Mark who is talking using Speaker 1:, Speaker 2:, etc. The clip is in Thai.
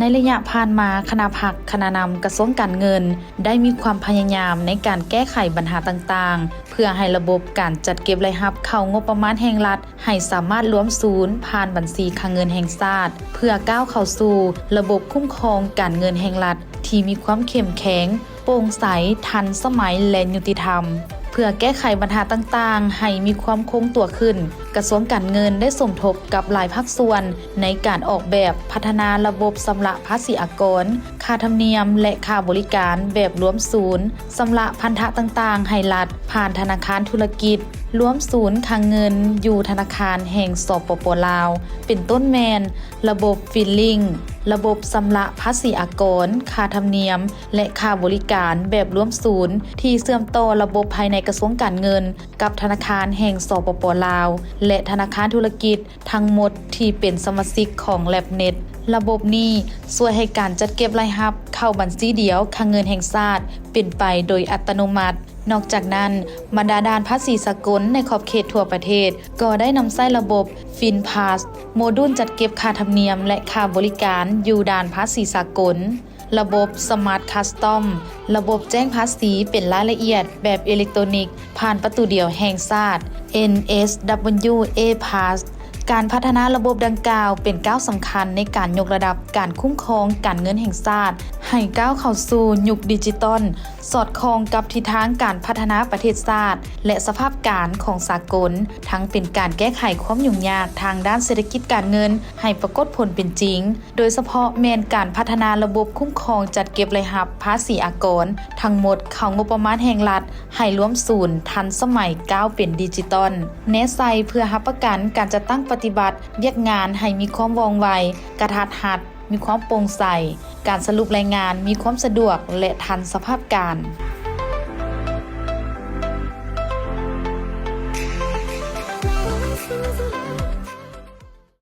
Speaker 1: ในระยะผ่านมาคณะพักคณะนำกระทรวงการเงินได้มีความพยายามในการแก้ไขปัญหาต่างๆเพื่อให้ระบบการจัดเก็บรายรับเข้างบประมาณแห่งรัฐให้สามารถรวมศูนย์ผ่านบัญชีคลังเงินแห่งชาติเพื่อก้าวเข้าสู่ระบบคุ้มครองการเงินแห่งรัฐที่มีความเข้มแข็งโปร่งใสทันสมัยและยุติธรรมเพื่อแก้ไขปัญหาต่างๆให้มีความคงตัวขึ้นกระทรวงการเงินได้สมทบกับหลายภาคส่วนในการออกแบบพัฒนาระบบชำระภาษีอากรค่าธรรมเนียมและค่าบริการแบบรวมศูนย์ชำระพันธะต่างๆให้รัฐผ่านธนาคารธุรกิจรวมศูนย์คลังเงินอยู่ธนาคารแห่งสปป.ลาวเป็นต้นแมนระบบฟิลลิ่งระบบชำระภาษีอากรค่าธรรมเนียมและค่าบริการแบบรวมศูนย์ที่เชื่อมต่อระบบภายในกระทรวงการเงินกับธนาคารแห่งสปป.ลาวและธนาคารธุรกิจทั้งหมดที่เป็นสมาชิกของ LabNet ระบบนี้ช่วยให้การจัดเก็บรายรับเข้าบัญชีเดียวคลังเงินแห่งชาติเป็นไปโดยอัตโนมัตินอกจากนั้นบรรดาด่านภาษีสากลในขอบเขตทั่วประเทศก็ได้นำใช้ระบบ FinPass โมดูลจัดเก็บค่าธรรมเนียมและค่าบริการอยู่ด่านภาษีสากลระบบ Smart Custom ระบบแจ้งภาษีเป็นรายละเอียดแบบอิเล็กทรอนิกส์ผ่านประตูเดียวแห่งชาติ NSWA Pass การพัฒนาระบบดังกล่าวเป็นก้าวสำคัญในการยกระดับการคุ้มครองการเงินแห่งชาติให้ก้าวเข้าสู่ยุคดิจิตอลสอดคล้องกับทิศทางการพัฒนาประเทศชาติและสภาพการของสากลทั้งเป็นการแก้ไขความยุ่งยากทางด้านเศรษฐกิจการเงินให้ปรากฏผลเป็นจริงโดยเฉพาะแม้นการพัฒนาระบบคุ้มครองจัดเก็บรายรับภาษีอากรทั้งหมดเข้างบประมาณแห่งรัฐให้รวมศูนย์ทันสมัยก้าวเป็นดิจิตอลแนะใส่เพื่อรับประกันการจะตั้งปฏิบัติแยกงานให้มีความว่องไวกระทัดรัดมีความโปร่งใสการสรุปรายงานมีความสะดวกและทันสภาพการ